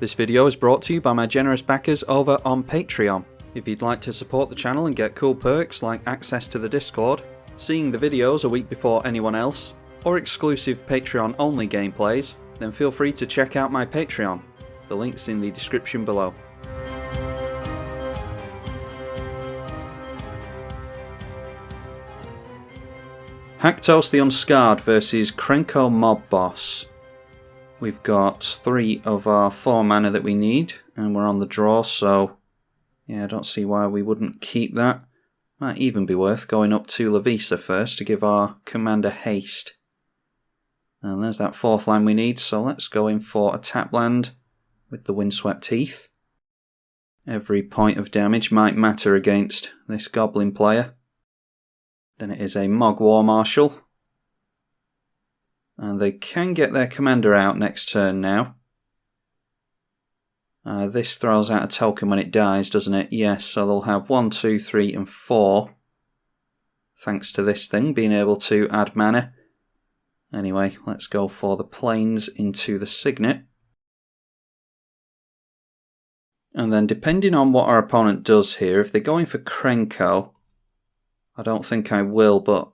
This video is brought to you by my generous backers over on Patreon. If you'd like to support the channel and get cool perks like access to the Discord, seeing the videos a week before anyone else, or exclusive Patreon only gameplays, then feel free to check out my Patreon. The link's in the description below. Haktos the Unscarred versus Krenko Mob Boss. We've got 3 of our 4 mana that we need, and we're on the draw, so yeah, I don't see why we wouldn't keep that. Might even be worth going up to Lavisa first to give our commander haste. And there's that 4th land we need, so let's go in for a tap land with the Windswept Heath. Every point of damage might matter against this goblin player. Then it is a Mogg War Marshal. And they can get their commander out next turn now. This throws out a token when it dies, doesn't it? Yes, so they'll have 1, 2, 3 and 4. Thanks to this thing being able to add mana. Anyway, let's go for the plains into the Signet. And then depending on what our opponent does here, if they're going for Krenko, I don't think I will, but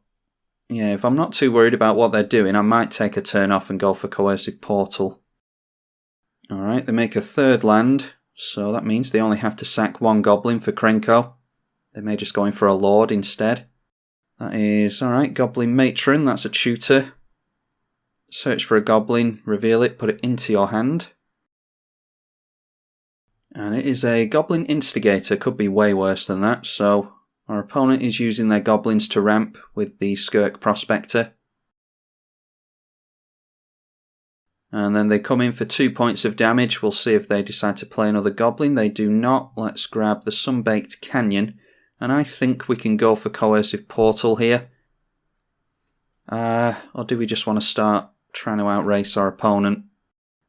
yeah, if I'm not too worried about what they're doing, I might take a turn off and go for Coercive Portal. Alright, they make a 3rd land, so that means they only have to sack 1 goblin for Krenko. They may just go in for a Lord instead. That is, alright, Goblin Matron, that's a tutor. Search for a goblin, reveal it, put it into your hand. And it is a Goblin Instigator, could be way worse than that, so our opponent is using their goblins to ramp with the Skirk Prospector. And then they come in for 2 points of damage. We'll see if they decide to play another goblin. They do not. Let's grab the Sunbaked Canyon. And I think we can go for Coercive Portal here. Or do we just want to start trying to outrace our opponent?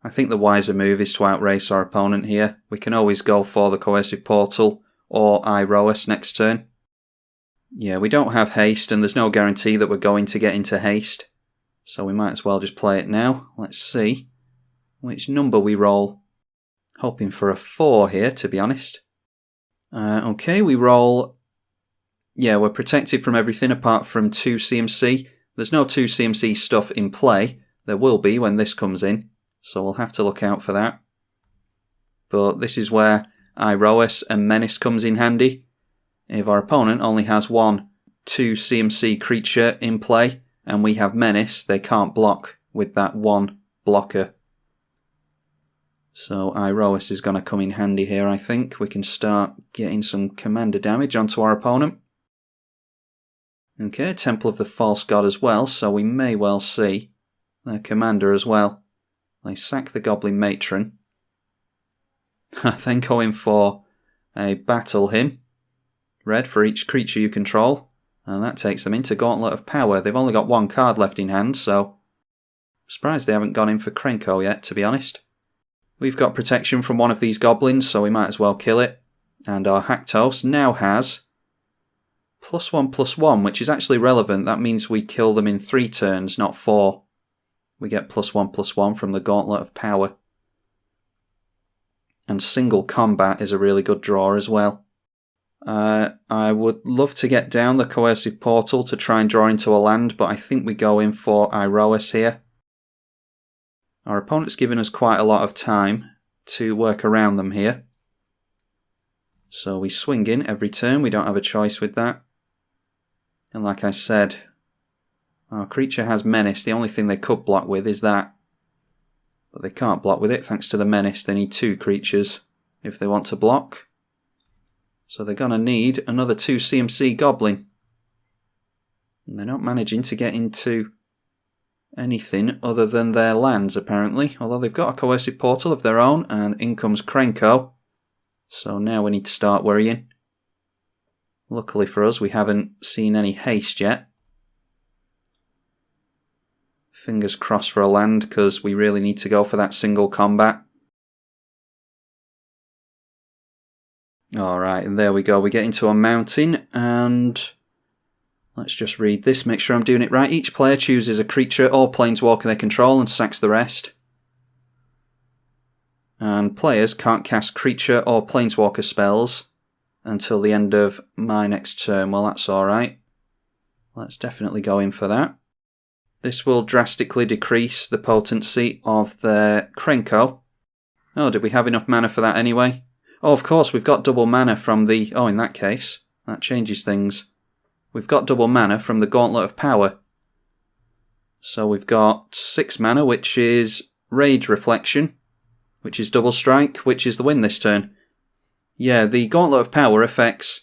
I think the wiser move is to outrace our opponent here. We can always go for the Coercive Portal or Iroas next turn. Yeah, we don't have haste, and there's no guarantee that we're going to get into haste. So we might as well just play it now. Let's see which number we roll. Hoping for a 4 here, to be honest. Okay, we roll. Yeah, we're protected from everything apart from 2 CMC. There's no 2 CMC stuff in play. There will be when this comes in, so we'll have to look out for that. But this is where Iroas and Menace comes in handy. If our opponent only has 1 2 CMC creature in play and we have Menace, they can't block with that 1 blocker. So Iroas is going to come in handy here, I think. We can start getting some commander damage onto our opponent. Okay, Temple of the False God as well, so we may well see their commander as well. They sack the Goblin Matron. Then go in for a Battle Hymn. Red for each creature you control, and that takes them into Gauntlet of Power. They've only got 1 card left in hand, so I'm surprised they haven't gone in for Krenko yet, to be honest. We've got protection from one of these goblins, so we might as well kill it. And our Haktos now has +1/+1, which is actually relevant. That means we kill them in 3 turns, not 4. We get +1/+1 from the Gauntlet of Power. And single combat is a really good draw as well. I would love to get down the Coercive Portal to try and draw into a land, but I think we go in for Iroas here. Our opponent's given us quite a lot of time to work around them here. So we swing in every turn, we don't have a choice with that. And like I said, our creature has Menace. The only thing they could block with is that. But they can't block with it thanks to the Menace. They need 2 creatures if they want to block. So they're going to need another 2 CMC Goblin. And they're not managing to get into anything other than their lands, apparently. Although they've got a Coercive Portal of their own, and in comes Krenko. So now we need to start worrying. Luckily for us, we haven't seen any haste yet. Fingers crossed for a land, because we really need to go for that single combat. Alright, and there we go. We get into a mountain, and let's just read this, make sure I'm doing it right. Each player chooses a creature or planeswalker they control and sacks the rest. And players can't cast creature or planeswalker spells until the end of my next turn. Well, that's alright. Let's definitely go in for that. This will drastically decrease the potency of their Krenko. Oh, did we have enough mana for that anyway? Oh, of course, we've got double mana from the... Oh, in that case, that changes things. We've got double mana from the Gauntlet of Power. So we've got 6 mana, which is Rage Reflection, which is Double Strike, which is the win this turn. Yeah, the Gauntlet of Power affects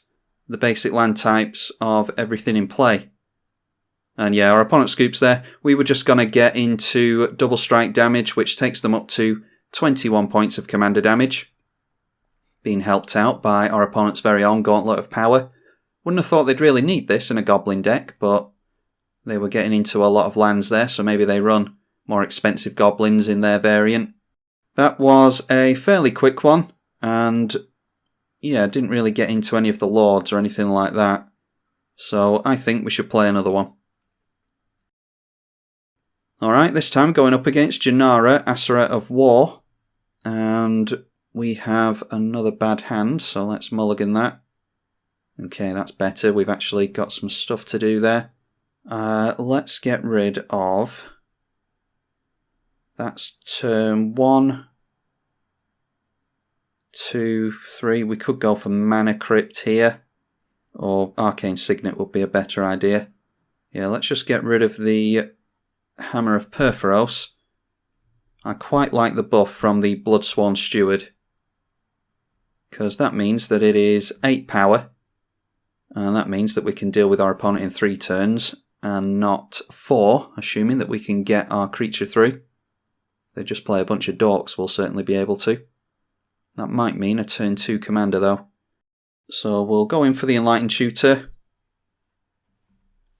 the basic land types of everything in play. And yeah, our opponent scoops there. We were just going to get into Double Strike damage, which takes them up to 21 points of commander damage. Being helped out by our opponent's very own Gauntlet of Power. Wouldn't have thought they'd really need this in a Goblin deck, but they were getting into a lot of lands there, so maybe they run more expensive Goblins in their variant. That was a fairly quick one, and yeah, didn't really get into any of the Lords or anything like that. So I think we should play another one. Alright, this time going up against Jenara, Asura of War, and we have another bad hand, so let's mulligan that. Okay, that's better. We've actually got some stuff to do there. Let's get rid of... That's turn 1, 2, 3. We could go for Mana Crypt here, or Arcane Signet would be a better idea. Yeah, let's just get rid of the Hammer of Perforos. I quite like the buff from the Bloodsworn Steward, because that means that it is 8 power, and that means that we can deal with our opponent in 3 turns, and not 4, assuming that we can get our creature through. They just play a bunch of dorks, we'll certainly be able to. That might mean a turn 2 commander though. So we'll go in for the Enlightened Tutor.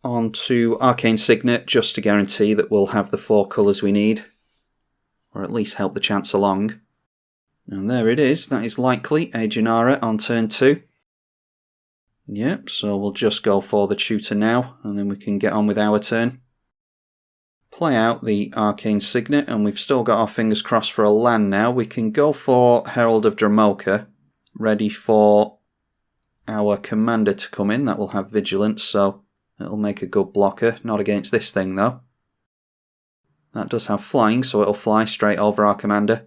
On to Arcane Signet, just to guarantee that we'll have the 4 colours we need. Or at least help the chance along. And there it is, that is likely a Jenara on turn 2. Yep, so we'll just go for the tutor now, and then we can get on with our turn. Play out the Arcane Signet, and we've still got our fingers crossed for a land now. We can go for Herald of Dromoka, ready for our commander to come in. That will have Vigilance, so it'll make a good blocker. Not against this thing, though. That does have flying, so it'll fly straight over our commander.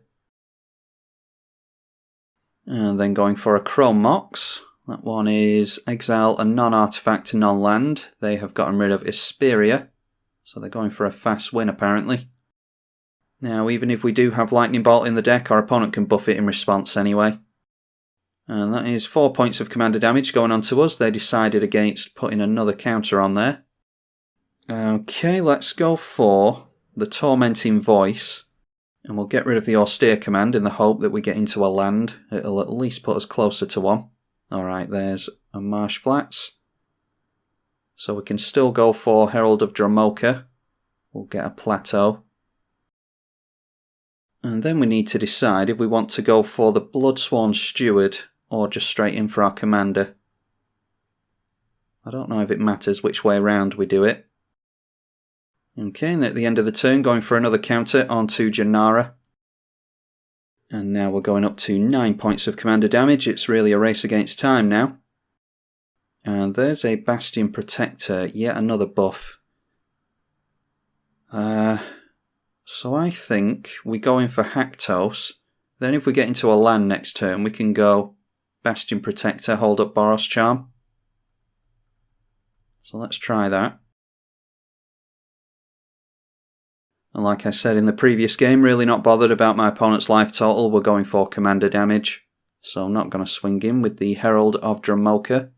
And then going for a Chrome Mox. That one is exile a non-artifact non-land. They have gotten rid of Isperia, so they're going for a fast win apparently. Now, even if we do have Lightning Bolt in the deck, our opponent can buff it in response anyway. And that is 4 points of commander damage going on to us. They decided against putting another counter on there. Okay, let's go for the Tormenting Voice. And we'll get rid of the Austere command in the hope that we get into a land. It'll at least put us closer to one. Alright, there's a Marsh Flats. So we can still go for Herald of Dromoka. We'll get a Plateau. And then we need to decide if we want to go for the Bloodsworn Steward or just straight in for our commander. I don't know if it matters which way round we do it. Okay, and at the end of the turn going for another counter onto Jenara. And now we're going up to 9 points of commander damage. It's really a race against time now. And there's a Bastion Protector, yet another buff. So I think we go in for Haktos. Then if we get into a land next turn, we can go Bastion Protector, hold up Boros Charm. So let's try that. And like I said in the previous game, really not bothered about my opponent's life total. We're going for commander damage. So I'm not going to swing in with the Herald of Dromoka.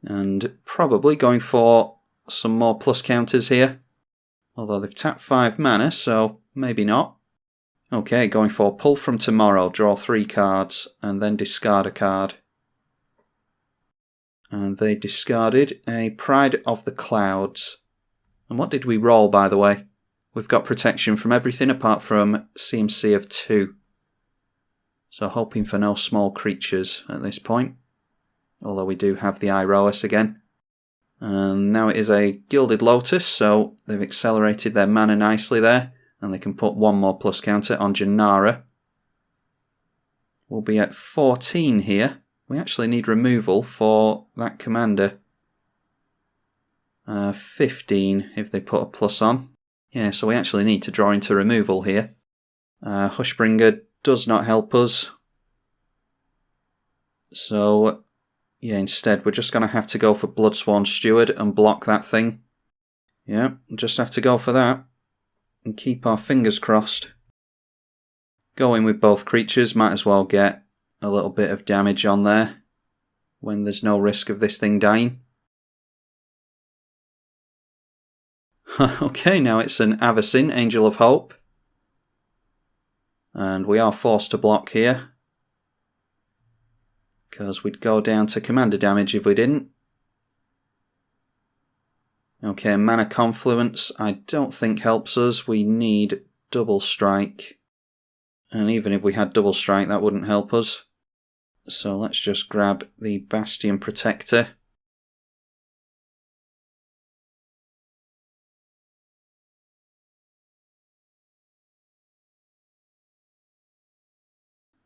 And probably going for some more plus counters here. Although they've tapped 5 mana, so maybe not. Okay, going for Pull from Tomorrow. Draw 3 cards and then discard a card. And they discarded a Pride of the Clouds. And what did we roll, by the way? We've got protection from everything apart from CMC of 2. So hoping for no small creatures at this point. Although we do have the Iroas again. And now it is a Gilded Lotus, so they've accelerated their mana nicely there. And they can put one more plus counter on Jenara. We'll be at 14 here. We actually need removal for that commander. 15 if they put a plus on. Yeah, so we actually need to draw into removal here. Hushbringer does not help us. So, yeah, instead we're just going to have to go for Bloodsworn Steward and block that thing. Yeah, we'll just have to go for that. And keep our fingers crossed. Go in with both creatures, might as well get a little bit of damage on there when there's no risk of this thing dying. Okay, now it's an Avacyn, Angel of Hope. And we are forced to block here. Because we'd go down to commander damage if we didn't. Okay, Mana Confluence I don't think helps us. We need Double Strike. And even if we had Double Strike, that wouldn't help us. So let's just grab the Bastion Protector.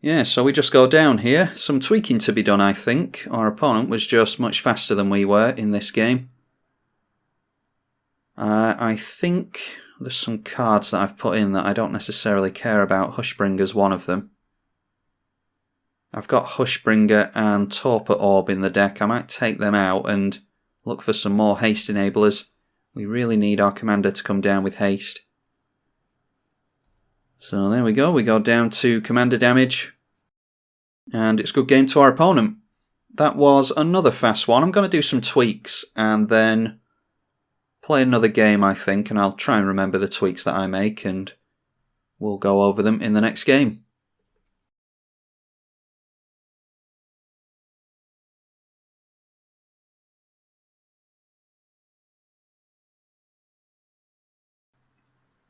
Yeah, so we just go down here. Some tweaking to be done, I think. Our opponent was just much faster than we were in this game. I think there's some cards that I've put in that I don't necessarily care about. Hushbringer's one of them. I've got Hushbringer and Torpor Orb in the deck. I might take them out and look for some more haste enablers. We really need our commander to come down with haste. So there we go down to commander damage. And it's good game to our opponent. That was another fast one. I'm going to do some tweaks and then play another game, I think, and I'll try and remember the tweaks that I make and we'll go over them in the next game.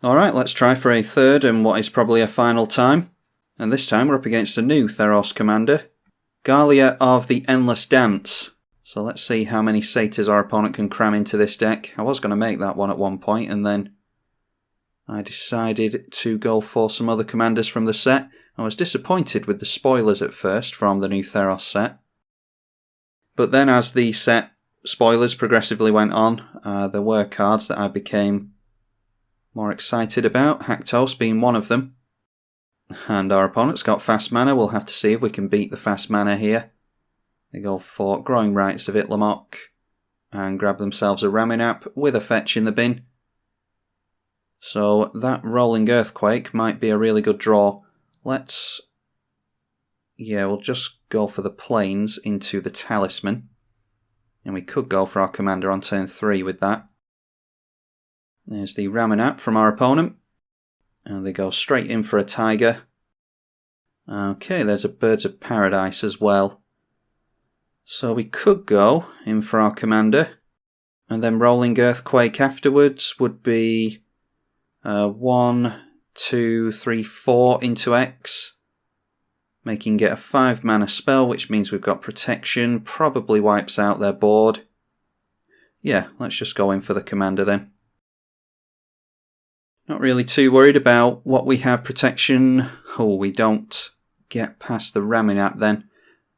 Alright, let's try for a third and what is probably a final time. And this time we're up against a new Theros commander, Gallia of the Endless Dance. So let's see how many satyrs our opponent can cram into this deck. I was going to make that one at one point and then I decided to go for some other commanders from the set. I was disappointed with the spoilers at first from the new Theros set. But then as the set spoilers progressively went on, there were cards that I became more excited about, Haktos being one of them. And our opponent's got fast mana. We'll have to see if we can beat the fast mana here. They go for Growing Rights of Itlamok and grab themselves a Raminap with a fetch in the bin. So that Rolling Earthquake might be a really good draw. We'll just go for the Plains into the Talisman. And we could go for our commander on turn 3 with that. There's the Raminap from our opponent. And they go straight in for a Tiger. Okay, there's a Birds of Paradise as well. So we could go in for our commander. And then Rolling Earthquake afterwards would be 1, 2, 3, 4 into X. Making it a 5 mana spell, which means we've got protection. Probably wipes out their board. Yeah, let's just go in for the commander then. Not really too worried about what we have protection. Oh, we don't get past the Raminap then.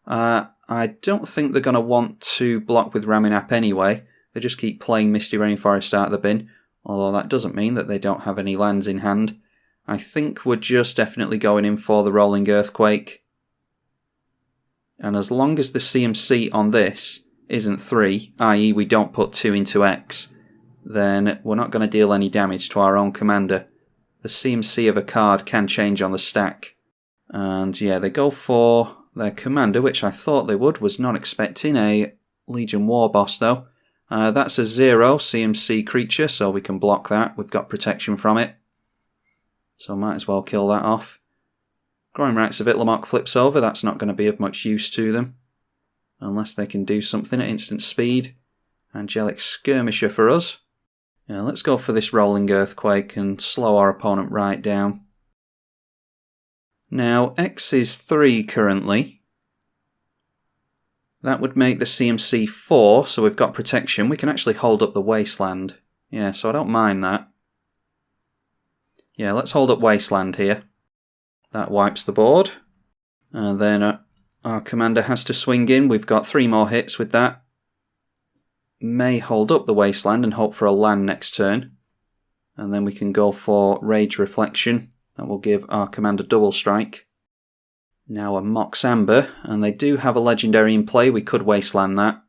I don't think they're going to want to block with Raminap anyway. They just keep playing Misty Rainforest out of the bin. Although that doesn't mean that they don't have any lands in hand. I think we're just definitely going in for the Rolling Earthquake. And as long as the CMC on this isn't 3, i.e. we don't put 2 into X, then we're not going to deal any damage to our own commander. The CMC of a card can change on the stack. And yeah, they go for their commander, which I thought they would. Was not expecting a Legion War Boss though. That's a 0 CMC creature, so we can block that. We've got protection from it. So might as well kill that off. Growing Rights of Itlamok flips over. That's not going to be of much use to them. Unless they can do something at instant speed. Angelic Skirmisher for us. Yeah, let's go for this Rolling Earthquake and slow our opponent right down. Now, X is 3 currently. That would make the CMC 4, so we've got protection. We can actually hold up the Wasteland. Yeah, so I don't mind that. Yeah, let's hold up Wasteland here. That wipes the board. And then our commander has to swing in. We've got 3 more hits with that. May hold up the Wasteland and hope for a land next turn. And then we can go for Rage Reflection. That will give our commander double strike. Now a Mox Amber, and they do have a legendary in play. We could Wasteland that.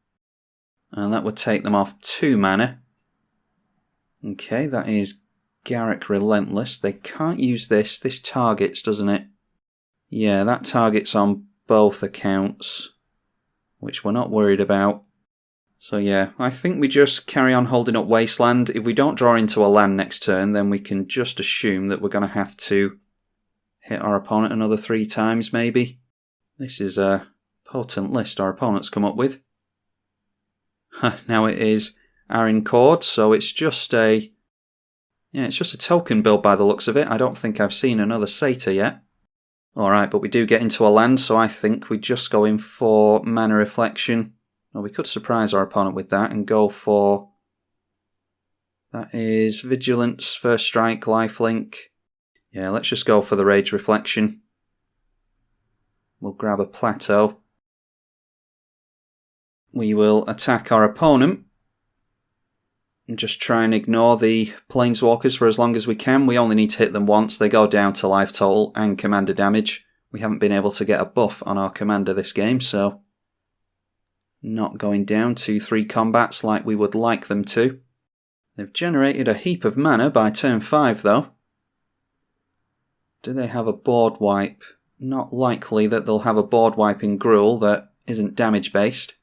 And that would take them off 2 mana. Okay, that is Garruk Relentless. They can't use this. This targets, doesn't it? Yeah, that targets on both accounts, which we're not worried about. So yeah, I think we just carry on holding up Wasteland. If we don't draw into a land next turn, then we can just assume that we're going to have to hit our opponent another 3 times, maybe. This is a potent list our opponent's come up with. Now it is Arin Cord, so it's just a... Yeah, it's just a token build by the looks of it. I don't think I've seen another Satyr yet. Alright, but we do get into a land, so I think we just go in for Mana Reflection. Well, we could surprise our opponent with that and go for... That is Vigilance, First Strike, Lifelink. Yeah, let's just go for the Rage Reflection. We'll grab a Plateau. We will attack our opponent. And just try and ignore the Planeswalkers for as long as we can. We only need to hit them once. They go down to life total and commander damage. We haven't been able to get a buff on our commander this game, so... Not going down to 3 combats like we would like them to. They've generated a heap of mana by turn 5, though. Do they have a board wipe? Not likely that they'll have a board wipe in Gruul that isn't damage-based.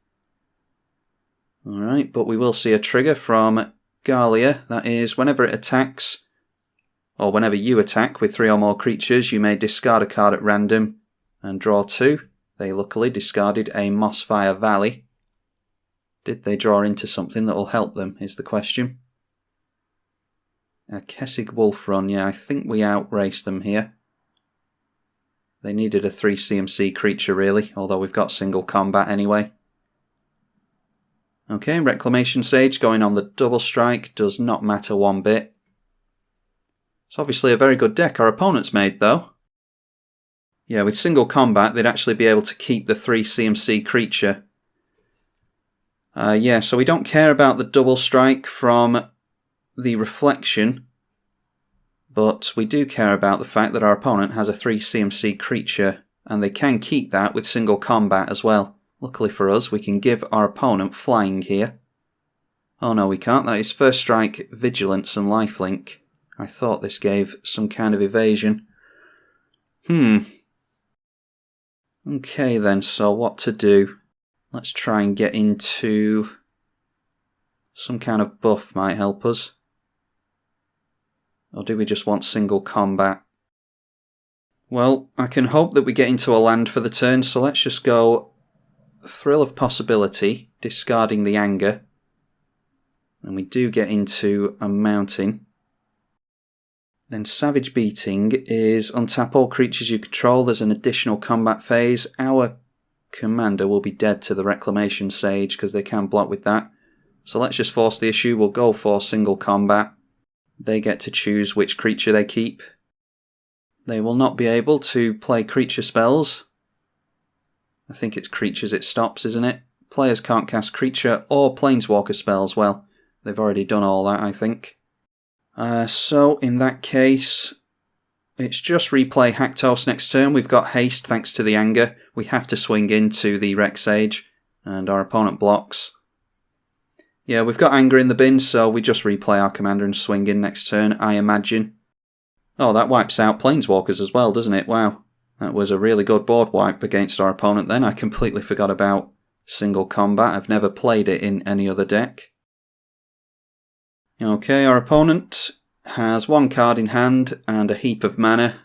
Alright, but we will see a trigger from Gallia. That is, whenever it attacks, or whenever you attack with 3 or more creatures, you may discard a card at random and draw 2. They luckily discarded a Mossfire Valley. Did they draw into something that will help them, is the question. A Kessig Wolf Run, yeah, I think we outraced them here. They needed a 3 CMC creature, really, although we've got single combat anyway. Okay, Reclamation Sage going on the double strike does not matter one bit. It's obviously a very good deck our opponent's made, though. Yeah, with single combat, they'd actually be able to keep the 3 CMC creature. Yeah, so we don't care about the double strike from the Reflection, but we do care about the fact that our opponent has a 3 CMC creature, and they can keep that with single combat as well. Luckily for us, we can give our opponent flying here. Oh no, we can't. That is First Strike, Vigilance and Lifelink. I thought this gave some kind of evasion. Okay then, so what to do? Let's try and get into... Some kind of buff might help us. Or do we just want single combat? Well, I can hope that we get into a land for the turn, so let's just go Thrill of Possibility, discarding the Anger. And we do get into a mountain. Then Savage Beating is untap all creatures you control. There's an additional combat phase. Our commander will be dead to the Reclamation Sage because they can block with that. So let's just force the issue. We'll go for single combat. They get to choose which creature they keep. They will not be able to play creature spells. I think it's creatures it stops, isn't it? Players can't cast creature or planeswalker spells. Well, they've already done all that, I think. So, in that case, it's just replay Haktos next turn. We've got haste thanks to the Anger. We have to swing into the Rec Sage, and our opponent blocks. Yeah, we've got Anger in the bin, so we just replay our commander and swing in next turn, I imagine. Oh, that wipes out Planeswalkers as well, doesn't it? Wow. That was a really good board wipe against our opponent then. I completely forgot about single combat. I've never played it in any other deck. Okay, our opponent has 1 card in hand and a heap of mana.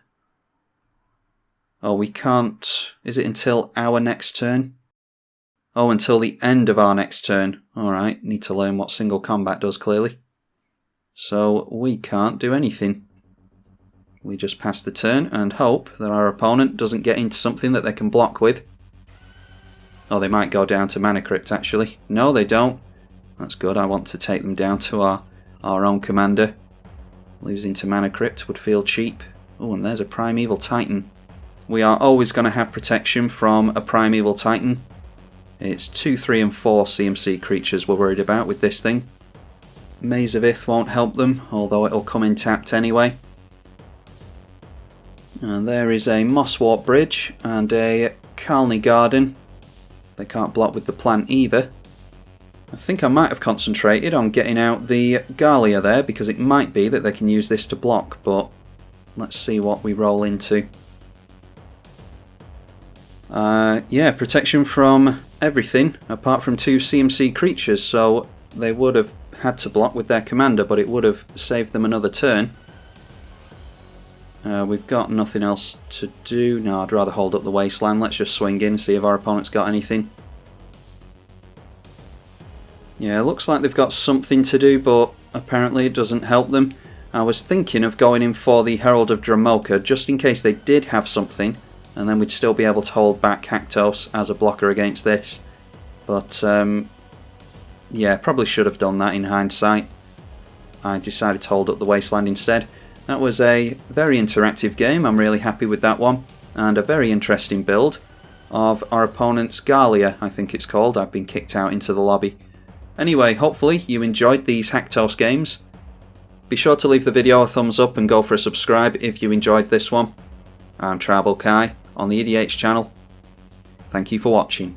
Oh, we can't... Is it until our next turn? Oh, until the end of our next turn. Alright, need to learn what single combat does, clearly. So, we can't do anything. We just pass the turn and hope that our opponent doesn't get into something that they can block with. Oh, they might go down to Mana Crypt actually. No, they don't. That's good. I want to take them down to our own commander. Losing to Mana Crypt would feel cheap. Oh, and there's a Primeval Titan. We are always going to have protection from a Primeval Titan. It's 2, 3 and 4 CMC creatures we're worried about with this thing. Maze of Ith won't help them, although it'll come in tapped anyway. And there is a Mosswort Bridge and a Kalni Garden. They can't block with the plant either. I think I might have concentrated on getting out the Gallia there, because it might be that they can use this to block, but let's see what we roll into. Yeah, protection from everything apart from 2 CMC creatures, so they would have had to block with their commander, but it would have saved them another turn. We've got nothing else to do. No, I'd rather hold up the Wasteland. Let's just swing in and see if our opponent's got anything. Yeah, looks like they've got something to do, but apparently it doesn't help them. I was thinking of going in for the Herald of Dromoka, just in case they did have something, and then we'd still be able to hold back Haktos as a blocker against this. But, yeah, probably should have done that in hindsight. I decided to hold up the Wasteland instead. That was a very interactive game. I'm really happy with that one. And a very interesting build of our opponent's Gallia, I think it's called. I've been kicked out into the lobby. Anyway, hopefully you enjoyed these Haktos games. Be sure to leave the video a thumbs up and go for a subscribe if you enjoyed this one. I'm tribalkai on the EDH channel. Thank you for watching.